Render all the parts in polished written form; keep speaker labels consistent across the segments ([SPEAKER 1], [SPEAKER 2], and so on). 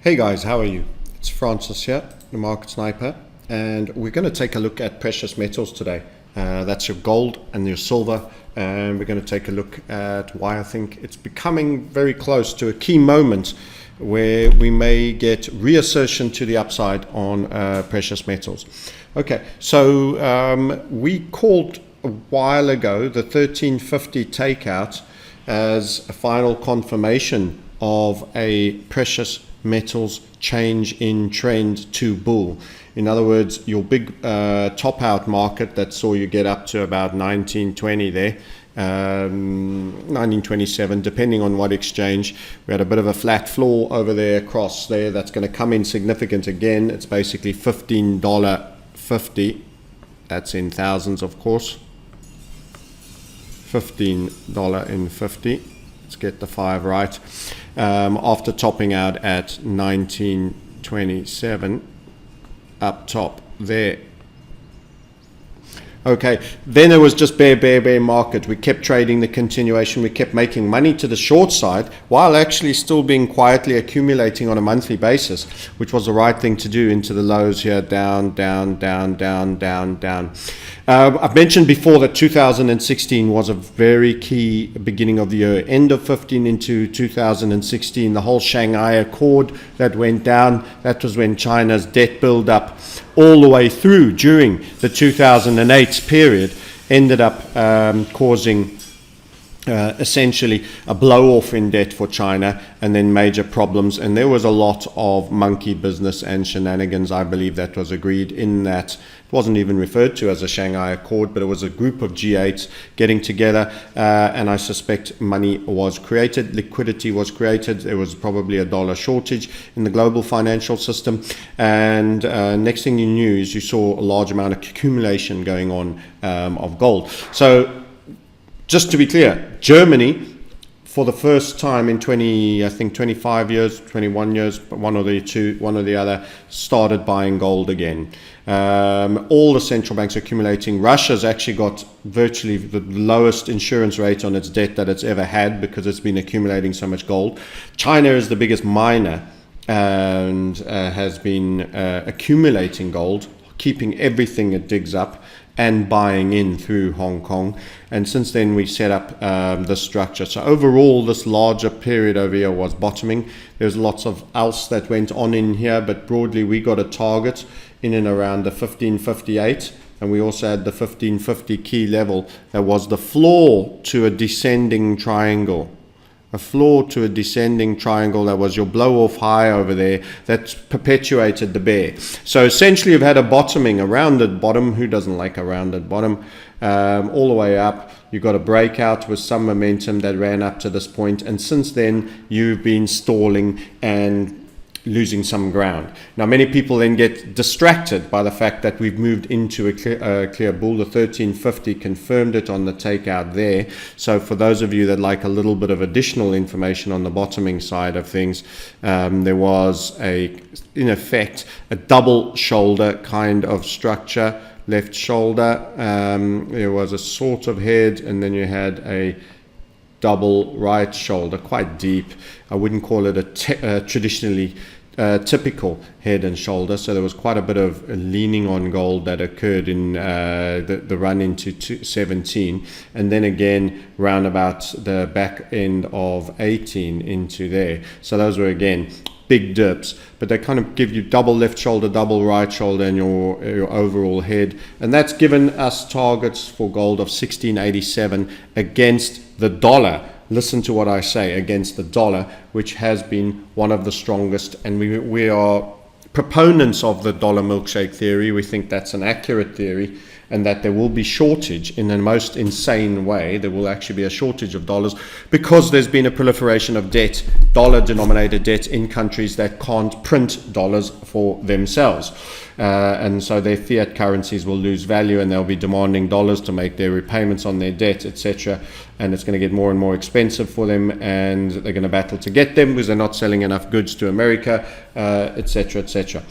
[SPEAKER 1] Hey guys, how are you? It's Francis here, the Market Sniper, and we're going to take a look at precious metals today. That's your gold and your silver, and we're going to take a look at why I think it's becoming very close to a key moment where we may get reassertion to the upside on precious metals. Okay, so we called a while ago the 1350 takeout as a final confirmation of a precious metals change in trend to bull. In other words, your big top out market that saw you get up to about 1920 there, 1927, depending on what exchange. We had a bit of a flat floor over there across there that's going to come in significant again. It's basically $15.50. That's in thousands, of course. $15.50. Let's get the 5 right. After topping out at 1927 up top there. Okay, then it was just bear market. We kept trading the continuation. We kept making money to the short side while actually still being quietly accumulating on a monthly basis, which was the right thing to do into the lows here, down. I've mentioned before that 2016 was a very key beginning of the year. End of 15 into 2016, the whole Shanghai Accord that went down, that was when China's debt build up all the way through during the 2008 period ended up causing essentially a blow off in debt for China and then major problems, and there was a lot of monkey business and shenanigans. I believe that was agreed in that. It wasn't even referred to as a Shanghai Accord, but it was a group of G8s getting together, and I suspect money was created, liquidity was created. There was probably a dollar shortage in the global financial system, and next thing you knew is you saw a large amount of accumulation going on of gold. So just to be clear, Germany, for the first time in 25 years, 21 years, one or the other, started buying gold again. All the central banks are accumulating. Russia's actually got virtually the lowest insurance rate on its debt that it's ever had because it's been accumulating so much gold. China is the biggest miner and has been accumulating gold, keeping everything it digs up and buying in through Hong Kong. And since then we set up this structure. So overall this larger period over here was bottoming. There's lots of else that went on in here, but broadly we got a target in and around the 1558, and we also had the 1550 key level that was the floor to a descending triangle. A floor to a descending triangle that was your blow off high over there that perpetuated the bear. So essentially you've had a bottoming, a rounded bottom. Who doesn't like a rounded bottom? All the way up. You got a breakout with some momentum that ran up to this point, and since then you've been stalling and losing some ground. Now many people then get distracted by the fact that we've moved into a clear bull. The 1350 confirmed it on the takeout there. So for those of you that like a little bit of additional information on the bottoming side of things, there was in effect a double shoulder kind of structure. Left shoulder, there was a sort of head, and then you had a double right shoulder, quite deep. I wouldn't call it a traditionally typical head and shoulder. So there was quite a bit of leaning on gold that occurred in the run into 17, and then again round about the back end of 18 into there. So those were again big dips, but they kind of give you double left shoulder, double right shoulder, and your overall head. And that's given us targets for gold of 1687 against the dollar. Listen to what I say, against the dollar, which has been one of the strongest. And we are proponents of the dollar milkshake theory. We think that's an accurate theory, and that there will be shortage in the most insane way. There will actually be a shortage of dollars because there's been a proliferation of debt, dollar denominated debt in countries that can't print dollars for themselves. And so their fiat currencies will lose value, and they'll be demanding dollars to make their repayments on their debt, etc. And it's going to get more and more expensive for them, and they're going to battle to get them because they're not selling enough goods to America, etc., etc.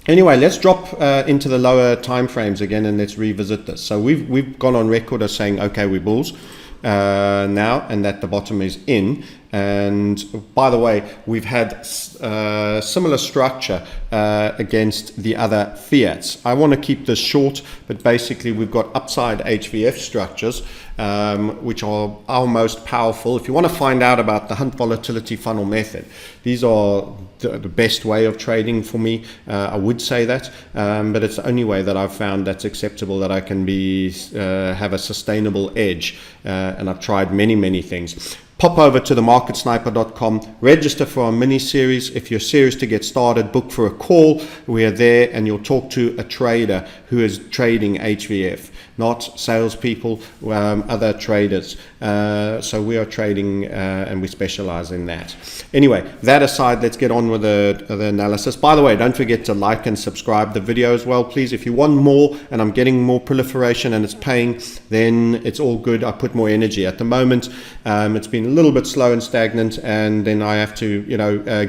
[SPEAKER 1] Anyway, let's drop into the lower time frames again, and let's revisit this. So we've gone on record as saying, okay, we're bulls now, and that the bottom is in. And by the way, we've had similar structure against the other fiats. I want to keep this short, but basically we've got upside HVF structures, which are our most powerful. If you want to find out about the Hunt Volatility Funnel method, these are the best way of trading for me. I would say that, but it's the only way that I've found that's acceptable, that I can have a sustainable edge, and I've tried many things. Pop over to themarketsniper.com, register for our mini series. If you're serious to get started, book for a call. We are there, and you'll talk to a trader who is trading HVF, not salespeople, other traders. So we are trading, and we specialize in that. Anyway, that aside, let's get on with the analysis. By the way, don't forget to like and subscribe the video as well, please. If you want more, and I'm getting more proliferation and it's paying, then it's all good. I put more energy. At the moment, it's been a little bit slow and stagnant, and then I have to,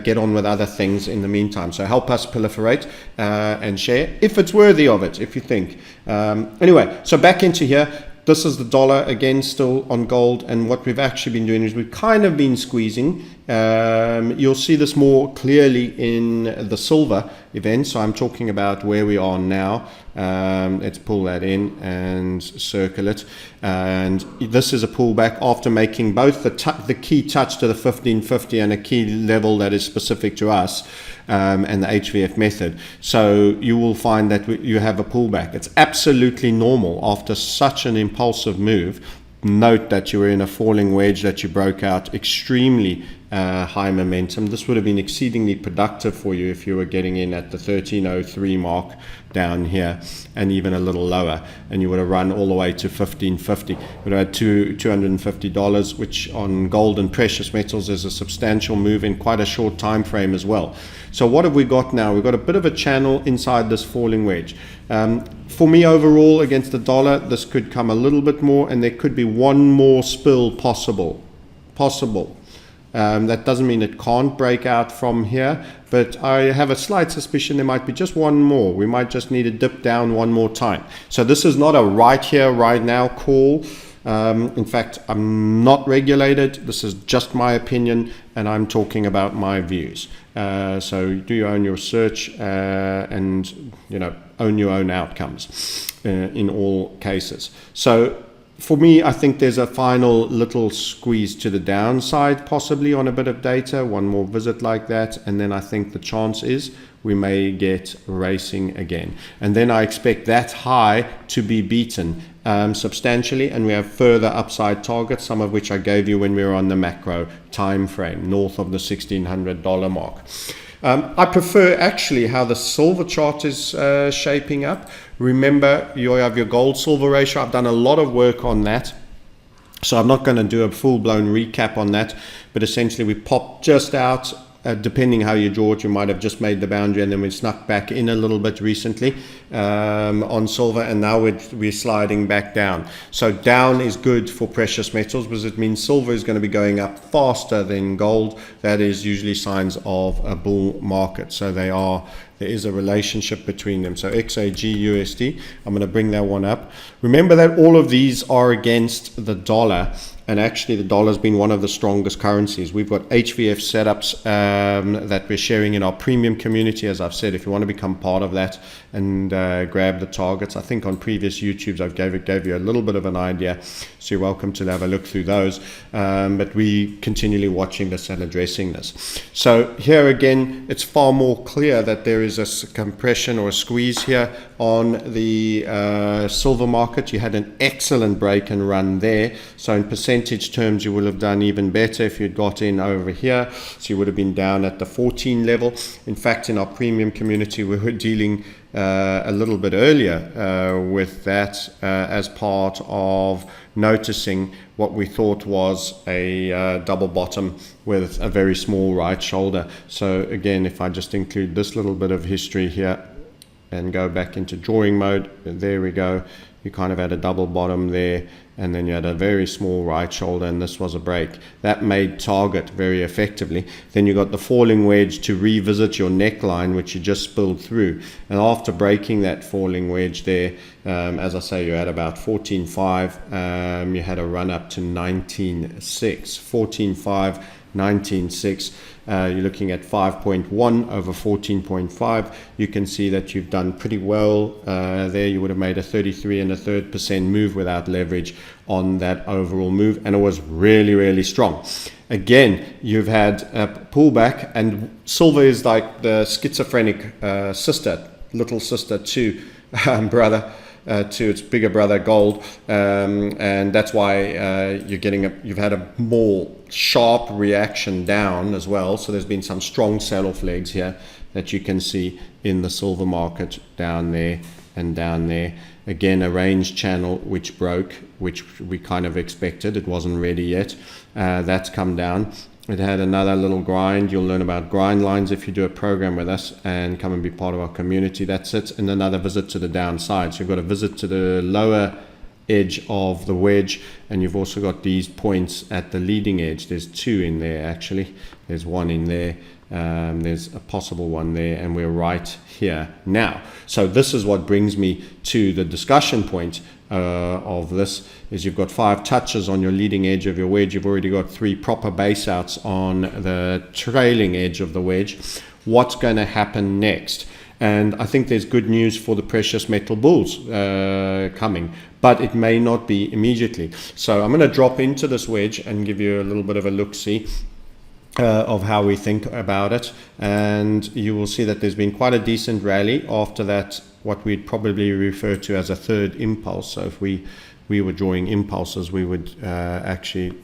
[SPEAKER 1] get on with other things in the meantime. So help us proliferate and share if it's worthy of it, if you think. Anyway, so back into here. This is the dollar again, still on gold, and what we've actually been doing is we've kind of been squeezing. You'll see this more clearly in the silver event. So I'm talking about where we are now. Let's pull that in and circle it. And this is a pullback after making both the key touch to the 1550 and a key level that is specific to us, and the HVF method. So you will find that you have a pullback. It's absolutely normal after such an impulsive move. Note that you were in a falling wedge that you broke out extremely high momentum. This would have been exceedingly productive for you if you were getting in at the 1303 mark down here, and even a little lower, and you would have run all the way to 1550. You would have had $250, which on gold and precious metals is a substantial move in quite a short time frame as well. So what have we got now? We've got a bit of a channel inside this falling wedge. For me, overall against the dollar, this could come a little bit more, and there could be one more spill possible. That doesn't mean it can't break out from here, but I have a slight suspicion there might be just one more. We might just need to dip down one more time. So this is not a right here, right now call. In fact, I'm not regulated. This is just my opinion, and I'm talking about my views. So do your own research, and own your own outcomes in all cases. So for me, I think there's a final little squeeze to the downside, possibly on a bit of data, one more visit like that, and then I think the chance is we may get racing again. And then I expect that high to be beaten substantially, and we have further upside targets, some of which I gave you when we were on the macro time frame, north of the $1,600 mark. I prefer actually how the silver chart is shaping up. Remember, you have your gold-silver ratio. I've done a lot of work on that, so I'm not going to do a full-blown recap on that, but essentially we popped just out. Depending how you draw it, you might have just made the boundary, and then we snuck back in a little bit recently on silver, and now we're sliding back down. So down is good for precious metals because it means silver is going to be going up faster than gold. That is usually signs of a bull market. So there is a relationship between them. So XAG/USD, I'm going to bring that one up. Remember that all of these are against the dollar. And actually, the dollar has been one of the strongest currencies. We've got HVF setups that we're sharing in our premium community. As I've said, if you want to become part of that and grab the targets, I think on previous YouTubes I've gave you a little bit of an idea. So you're welcome to have a look through those. But we continually watching this and addressing this. So here again, it's far more clear that there is a compression or a squeeze here on the silver market. You had an excellent break and run there. So in percentage terms, you will have done even better if you'd got in over here. So you would have been down at the 14 level. In fact, in our premium community, we were dealing a little bit earlier with that as part of noticing what we thought was a double bottom with a very small right shoulder. So again, if I just include this little bit of history here and go back into drawing mode, there we go. You kind of had a double bottom there, and then you had a very small right shoulder, and this was a break. That made target very effectively. Then you got the falling wedge to revisit your neckline, which you just spilled through. And after breaking that falling wedge there, as I say, you had about 14.5. You had a run up to 19.6. 14.5, 19.6. You're looking at 5.1 over 14.5. You can see that you've done pretty well there. You would have made a 33.33% move without leverage on that overall move, and it was really, really strong. Again, you've had a pullback, and silver is like the schizophrenic little sister to brother. To its bigger brother gold, and that's why you've had a more sharp reaction down as well. So there's been some strong sell-off legs here that you can see in the silver market down there and down there. Again, a range channel which broke, which we kind of expected. It wasn't ready yet. That's come down. It had another little grind. You'll learn about grind lines if you do a program with us and come and be part of our community. That's it. And another visit to the downside. So you've got a visit to the lower edge of the wedge, and you've also got these points at the leading edge. There's two in there actually. There's one in there. There's a possible one there, and we're right here now. So this is what brings me to the discussion point of this. Is you've got 5 touches on your leading edge of your wedge. You've already got 3 proper base outs on the trailing edge of the wedge. What's going to happen next? And I think there's good news for the precious metal bulls coming, but it may not be immediately. So I'm going to drop into this wedge and give you a little bit of a look-see of how we think about it, and you will see that there's been quite a decent rally after that, what we'd probably refer to as a third impulse. So if we were drawing impulses, we would actually,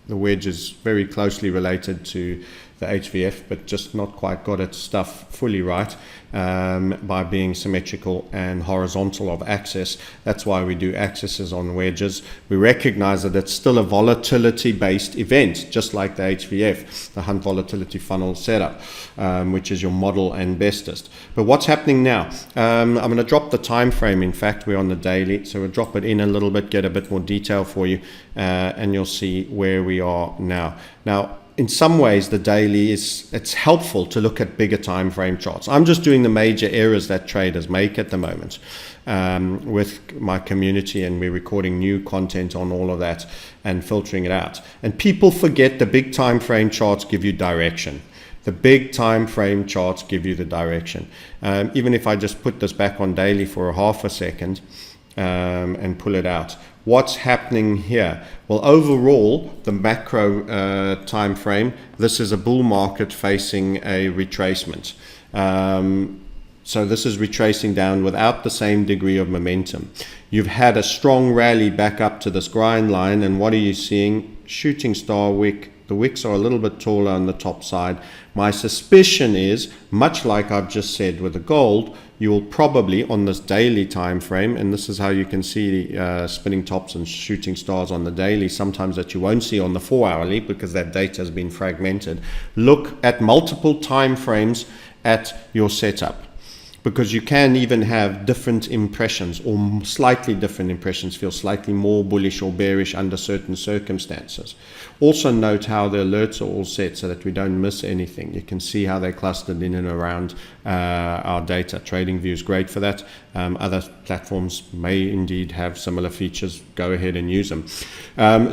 [SPEAKER 1] the wedge is very closely related to the HVF, but just not quite got its stuff fully right by being symmetrical and horizontal of axis. That's why we do axes on wedges. We recognize that it's still a volatility based event, just like the HVF, the Hunt Volatility Funnel setup, which is your model and bestest. But what's happening now? I'm going to drop the time frame. In fact, we're on the daily, so we'll drop it in a little bit, get a bit more detail for you, and you'll see where we are now. Now, in some ways, the daily it's helpful to look at bigger time frame charts. I'm just doing the major errors that traders make at the moment with my community, and we're recording new content on all of that and filtering it out. And people forget the big time frame charts give you direction. The big time frame charts give you the direction. Even if I just put this back on daily for a half a second and pull it out. What's happening here? Well, overall, the macro time frame, this is a bull market facing a retracement. So this is retracing down without the same degree of momentum. You've had a strong rally back up to this grind line, and what are you seeing? Shooting star wick. The wicks are a little bit taller on the top side. My suspicion is, much like I've just said with the gold, you will probably on this daily time frame, and this is how you can see spinning tops and shooting stars on the daily, sometimes that you won't see on the 4-hourly because that data has been fragmented. Look at multiple time frames at your setup, because you can even have different impressions or slightly different impressions, feel slightly more bullish or bearish under certain circumstances. Also note how the alerts are all set so that we don't miss anything. You can see how they're clustered in and around our data. TradingView is great for that. Other platforms may indeed have similar features. Go ahead and use them.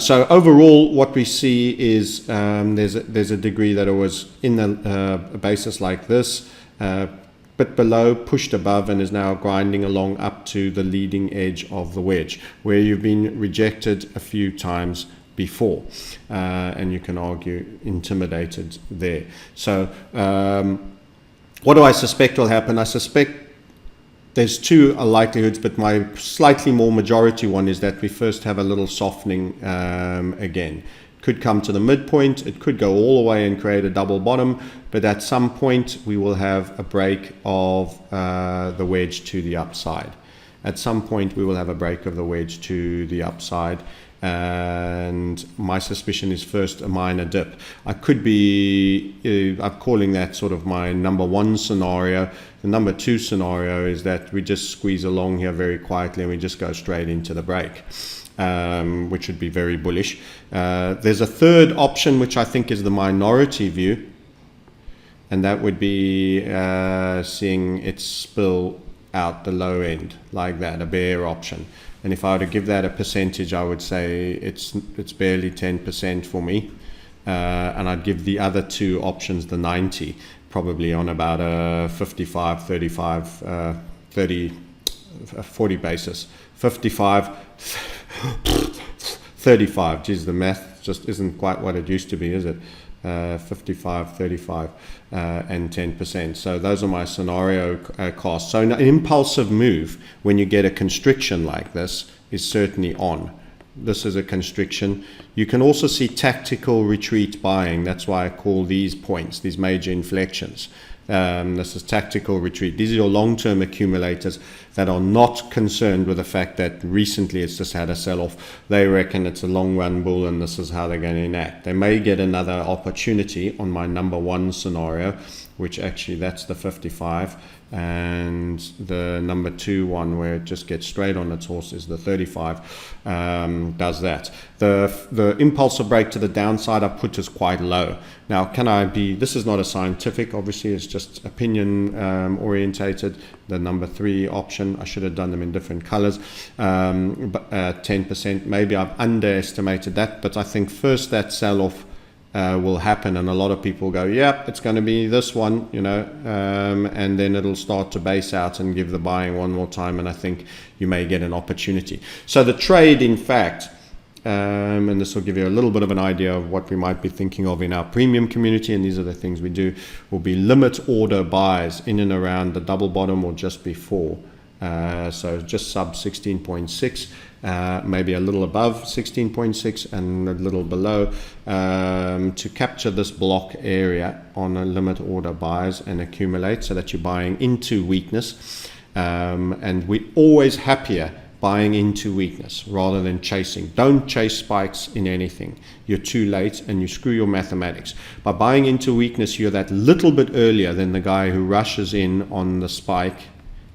[SPEAKER 1] So overall, what we see is there's a degree that it was in a basis like this, bit below, pushed above, and is now grinding along up to the leading edge of the wedge, where you've been rejected a few times before, and you can argue intimidated there. So what do I suspect will happen? I suspect there's 2 likelihoods, but my slightly more majority one is that we first have a little softening again. Could come to the midpoint, it could go all the way and create a double bottom, but at some point we will have a break of the wedge to the upside. At some point we will have a break of the wedge to the upside, and my suspicion is first a minor dip. I could be, I'm calling that sort of my number 1 scenario. The number 2 scenario is that we just squeeze along here very quietly and we just go straight into the break. Which would be very bullish. There's a third option, which I think is the minority view, and that would be seeing it spill out the low end like that, a bear option. And if I were to give that a percentage, I would say it's barely 10% for me. and I'd give the other two options the 90, probably on about a 55, 35, 30, 40 basis. 55, 35. Geez, the math just isn't quite what it used to be, is it? 55, 35, and 10%. So those are my scenario costs. So an impulsive move when you get a constriction like this is certainly on. This is a constriction. You can also see tactical retreat buying. That's why I call these points, these major inflections. This is tactical retreat. These are your long-term accumulators that are not concerned with the fact that recently it's just had a sell-off. They reckon it's a long-run bull and this is how they're going to enact. They may get another opportunity on my number one scenario, which actually that's the 55, and the number two one where it just gets straight on its horse is the 35, does that. The impulsive break to the downside I put is quite low. Now, this is not a scientific, obviously it's just opinion orientated. The number three option, I should have done them in different colors, but 10%, maybe I've underestimated that, but I think first that sell-off will happen and a lot of people go, yeah, it's going to be this one, and then it'll start to base out and give the buying one more time, and I think you may get an opportunity. So the trade, in fact, and this will give you a little bit of an idea of what we might be thinking of in our premium community, and these are the things we do, will be limit order buys in and around the double bottom or just before. So just sub 16.6, maybe a little above 16.6 and a little below, to capture this block area on a limit order buys and accumulate so that you're buying into weakness. And we're always happier buying into weakness rather than chasing. Don't chase spikes in anything. You're too late and you screw your mathematics. By buying into weakness, you're that little bit earlier than the guy who rushes in on the spike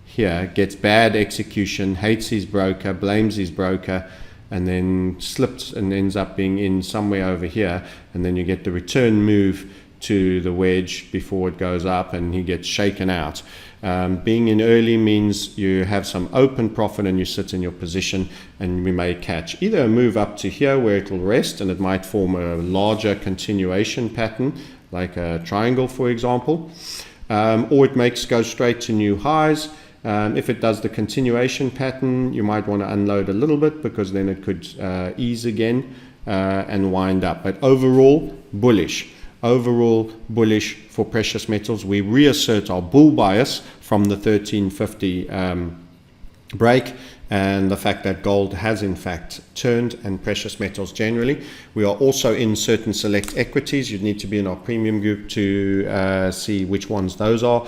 [SPEAKER 1] here, gets bad execution, hates his broker, blames his broker, and then slips and ends up being in somewhere over here, and then you get the return move to the wedge before it goes up and he gets shaken out. Being in early means you have some open profit and you sit in your position, and we may catch either a move up to here where it will rest and it might form a larger continuation pattern like a triangle, for example, or it makes go straight to new highs. If it does the continuation pattern, you might want to unload a little bit because then it could ease again and wind up. But overall, bullish. Overall bullish for precious metals. We reassert our bull bias from the 1350 break, and the fact that gold has in fact turned, and precious metals generally. We are also in certain select equities. You need to be in our premium group to see which ones those are.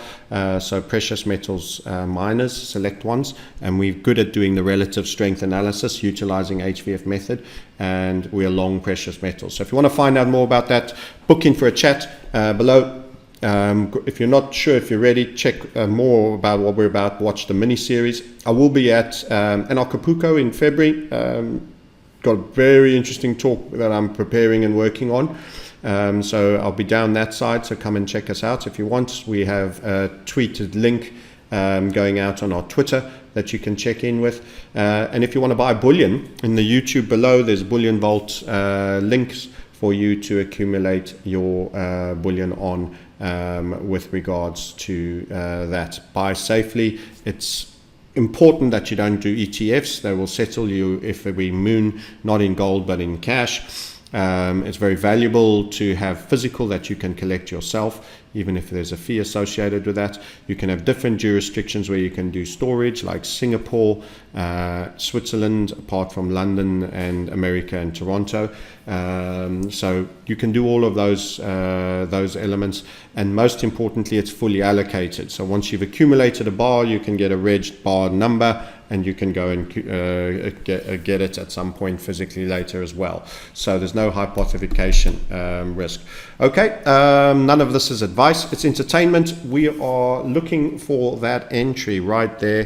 [SPEAKER 1] So precious metals miners, select ones, and we're good at doing the relative strength analysis utilizing HVF method, and we are long precious metals. So if you want to find out more about that, book in for a chat below. If you're not sure if you're ready, check more about what we're about. Watch the mini series. I will be at Acapulco in February. Got a very interesting talk that I'm preparing and working on. So I'll be down that side. So come and check us out if you want. We have a tweeted link going out on our Twitter that you can check in with. And if you want to buy bullion, in the YouTube below, there's Bullion Vault links for you to accumulate your bullion on. With regards to that, buy safely. It's important that you don't do ETFs. They will settle you if we moon not in gold but in cash. It's very valuable to have physical that you can collect yourself, even if there's a fee associated with that. You can have different jurisdictions where you can do storage, like Singapore, Switzerland, apart from London and America and Toronto. So you can do all of those elements, and most importantly, it's fully allocated. So once you've accumulated a bar, you can get a reg bar number, and you can go and get it at some point physically later as well. So there's no hypothecation risk. Okay, none of this is advice, it's entertainment. We are looking for that entry right there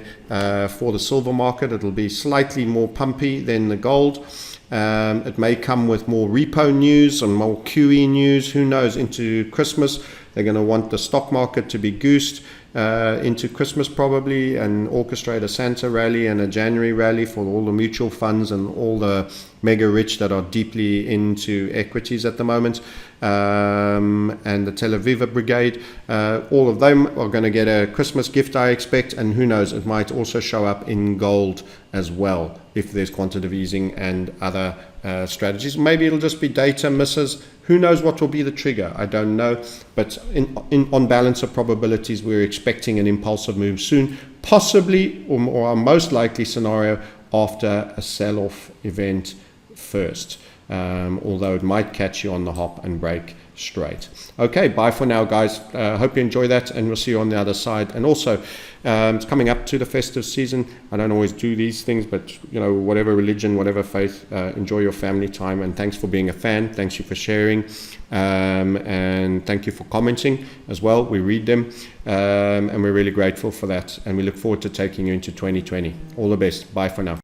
[SPEAKER 1] for the silver market. It'll be slightly more pumpy than the gold. It may come with more repo news and more QE news, who knows, into Christmas. They're going to want the stock market to be goosed into Christmas probably, and orchestrate a Santa rally and a January rally for all the mutual funds and all the mega rich that are deeply into equities at the moment, and the Tel Aviv Brigade. All of them are going to get a Christmas gift, I expect, and who knows, it might also show up in gold as well if there's quantitative easing and other strategies. Maybe it'll just be data misses. Who knows what will be the trigger? I don't know. But on balance of probabilities, we're expecting an impulsive move soon, possibly, or our most likely scenario, after a sell-off event first. Although it might catch you on the hop and break straight. Okay, bye for now, guys. Hope you enjoy that, and we'll see you on the other side. And also, it's coming up to the festive season. I don't always do these things, but whatever religion, whatever faith, enjoy your family time. And thanks for being a fan. Thanks you for sharing, and thank you for commenting as well. We read them, and we're really grateful for that. And we look forward to taking you into 2020. All the best. Bye for now.